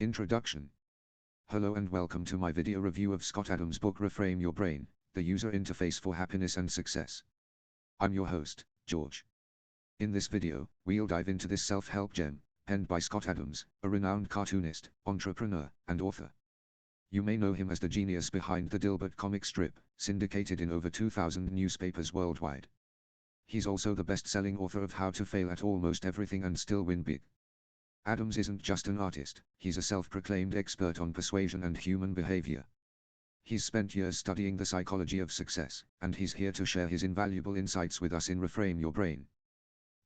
Introduction. Hello and welcome to my video review of Scott Adams' book Reframe Your Brain, the user interface for happiness and success. I'm your host, George. In this video, we'll dive into this self-help gem, penned by Scott Adams, a renowned cartoonist, entrepreneur, and author. You may know him as the genius behind the Dilbert comic strip, syndicated in over 2,000 newspapers worldwide. He's also the best-selling author of How to Fail at Almost Everything and Still Win Big. Adams isn't just an artist, he's a self-proclaimed expert on persuasion and human behavior. He's spent years studying the psychology of success, and he's here to share his invaluable insights with us in Reframe Your Brain.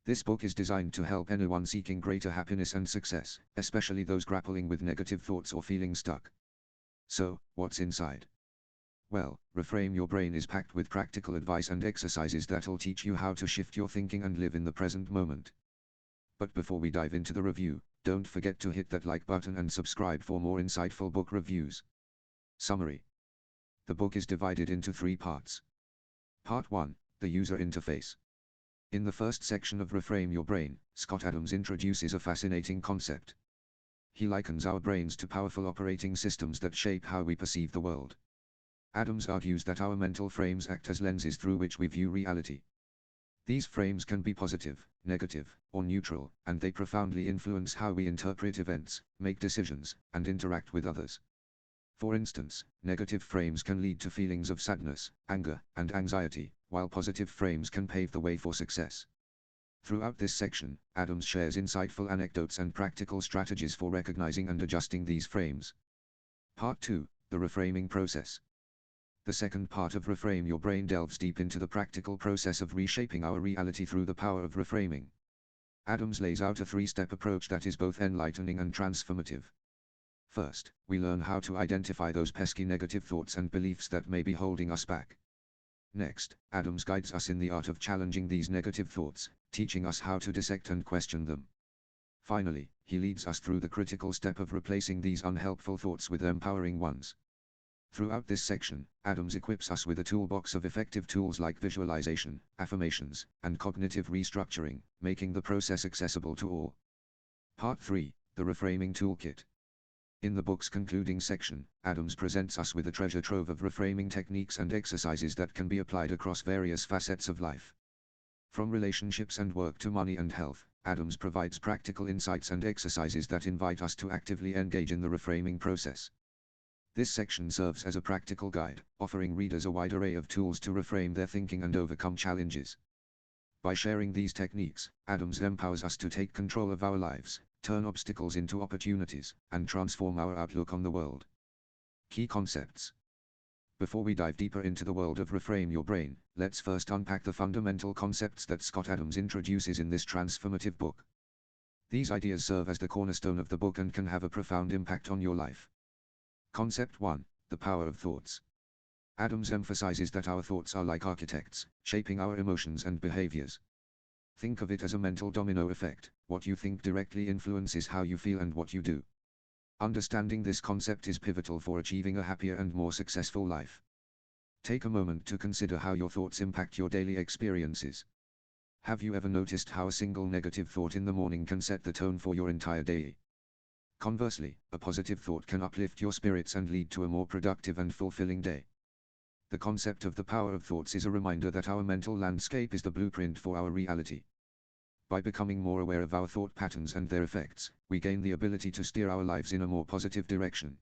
This book is designed to help anyone seeking greater happiness and success, especially those grappling with negative thoughts or feeling stuck. So, what's inside? Well, Reframe Your Brain is packed with practical advice and exercises that'll teach you how to shift your thinking and live in the present moment. But before we dive into the review, don't forget to hit that like button and subscribe for more insightful book reviews. Summary. The book is divided into 3 parts. Part 1, the user interface. In the first section of Reframe Your Brain, Scott Adams introduces a fascinating concept. He likens our brains to powerful operating systems that shape how we perceive the world. Adams argues that our mental frames act as lenses through which we view reality. These frames can be positive, negative, or neutral, and they profoundly influence how we interpret events, make decisions, and interact with others. For instance, negative frames can lead to feelings of sadness, anger, and anxiety, while positive frames can pave the way for success. Throughout this section, Adams shares insightful anecdotes and practical strategies for recognizing and adjusting these frames. Part 2, the reframing process. The second part of Reframe Your Brain delves deep into the practical process of reshaping our reality through the power of reframing. Adams lays out a 3-step approach that is both enlightening and transformative. First, we learn how to identify those pesky negative thoughts and beliefs that may be holding us back. Next, Adams guides us in the art of challenging these negative thoughts, teaching us how to dissect and question them. Finally, he leads us through the critical step of replacing these unhelpful thoughts with empowering ones. Throughout this section, Adams equips us with a toolbox of effective tools like visualization, affirmations, and cognitive restructuring, making the process accessible to all. Part 3, the Reframing Toolkit. In the book's concluding section, Adams presents us with a treasure trove of reframing techniques and exercises that can be applied across various facets of life. From relationships and work to money and health, Adams provides practical insights and exercises that invite us to actively engage in the reframing process. This section serves as a practical guide, offering readers a wide array of tools to reframe their thinking and overcome challenges. By sharing these techniques, Adams empowers us to take control of our lives, turn obstacles into opportunities, and transform our outlook on the world. Key concepts. Before we dive deeper into the world of Reframe Your Brain, let's first unpack the fundamental concepts that Scott Adams introduces in this transformative book. These ideas serve as the cornerstone of the book and can have a profound impact on your life. Concept 1, the power of thoughts. Adams emphasizes that our thoughts are like architects, shaping our emotions and behaviors. Think of it as a mental domino effect. What you think directly influences how you feel and what you do. Understanding this concept is pivotal for achieving a happier and more successful life. Take a moment to consider how your thoughts impact your daily experiences. Have you ever noticed how a single negative thought in the morning can set the tone for your entire day? Conversely, a positive thought can uplift your spirits and lead to a more productive and fulfilling day. The concept of the power of thoughts is a reminder that our mental landscape is the blueprint for our reality. By becoming more aware of our thought patterns and their effects, we gain the ability to steer our lives in a more positive direction.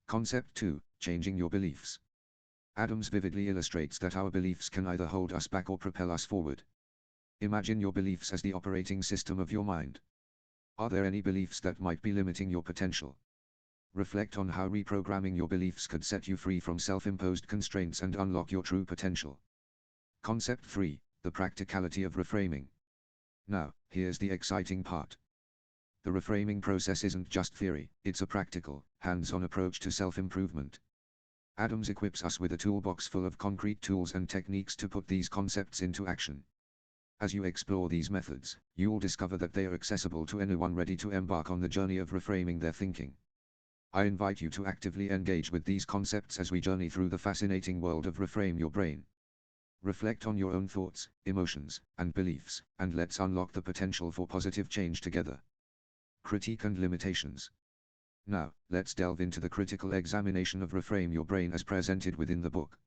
Concept 2, changing your beliefs. Adams vividly illustrates that our beliefs can either hold us back or propel us forward. Imagine your beliefs as the operating system of your mind. Are there any beliefs that might be limiting your potential? Reflect on how reprogramming your beliefs could set you free from self-imposed constraints and unlock your true potential. Concept 3, the practicality of reframing. Now, here's the exciting part. The reframing process isn't just theory, it's a practical, hands-on approach to self-improvement. Adams equips us with a toolbox full of concrete tools and techniques to put these concepts into action. As you explore these methods, you'll discover that they are accessible to anyone ready to embark on the journey of reframing their thinking. I invite you to actively engage with these concepts as we journey through the fascinating world of Reframe Your Brain. Reflect on your own thoughts, emotions, and beliefs, and let's unlock the potential for positive change together. Critique and limitations. Now, let's delve into the critical examination of Reframe Your Brain as presented within the book.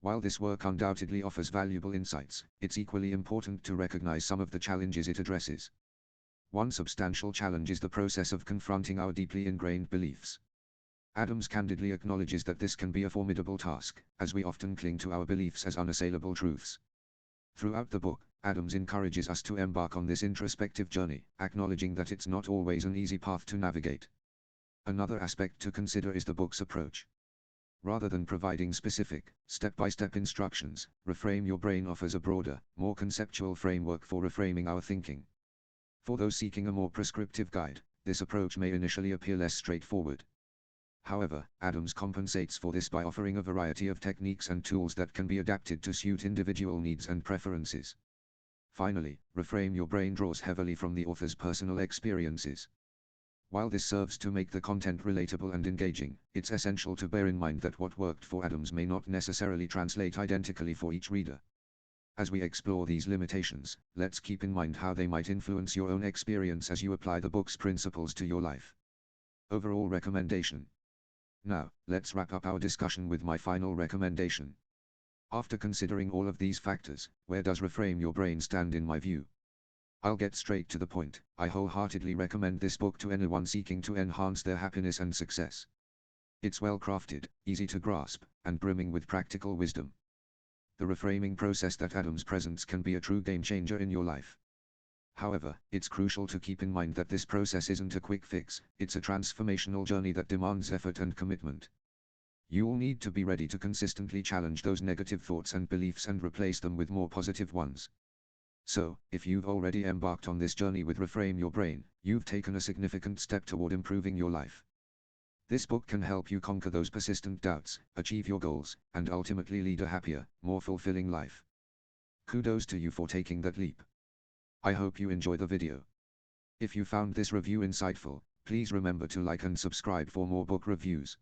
While this work undoubtedly offers valuable insights, it's equally important to recognize some of the challenges it addresses. One substantial challenge is the process of confronting our deeply ingrained beliefs. Adams candidly acknowledges that this can be a formidable task, as we often cling to our beliefs as unassailable truths. Throughout the book, Adams encourages us to embark on this introspective journey, acknowledging that it's not always an easy path to navigate. Another aspect to consider is the book's approach. Rather than providing specific, step-by-step instructions, Reframe Your Brain offers a broader, more conceptual framework for reframing our thinking. For those seeking a more prescriptive guide, this approach may initially appear less straightforward. However, Adams compensates for this by offering a variety of techniques and tools that can be adapted to suit individual needs and preferences. Finally, Reframe Your Brain draws heavily from the author's personal experiences. While this serves to make the content relatable and engaging, it's essential to bear in mind that what worked for Adams may not necessarily translate identically for each reader. As we explore these limitations, let's keep in mind how they might influence your own experience as you apply the book's principles to your life. Overall recommendation. Now, let's wrap up our discussion with my final recommendation. After considering all of these factors, where does Reframe Your Brain stand in my view? I'll get straight to the point. I wholeheartedly recommend this book to anyone seeking to enhance their happiness and success. It's well crafted, easy to grasp, and brimming with practical wisdom. The reframing process that Adams presents can be a true game changer in your life. However, it's crucial to keep in mind that this process isn't a quick fix, it's a transformational journey that demands effort and commitment. You'll need to be ready to consistently challenge those negative thoughts and beliefs and replace them with more positive ones. So, if you've already embarked on this journey with Reframe Your Brain, you've taken a significant step toward improving your life. This book can help you conquer those persistent doubts, achieve your goals, and ultimately lead a happier, more fulfilling life. Kudos to you for taking that leap. I hope you enjoy the video. If you found this review insightful, please remember to like and subscribe for more book reviews.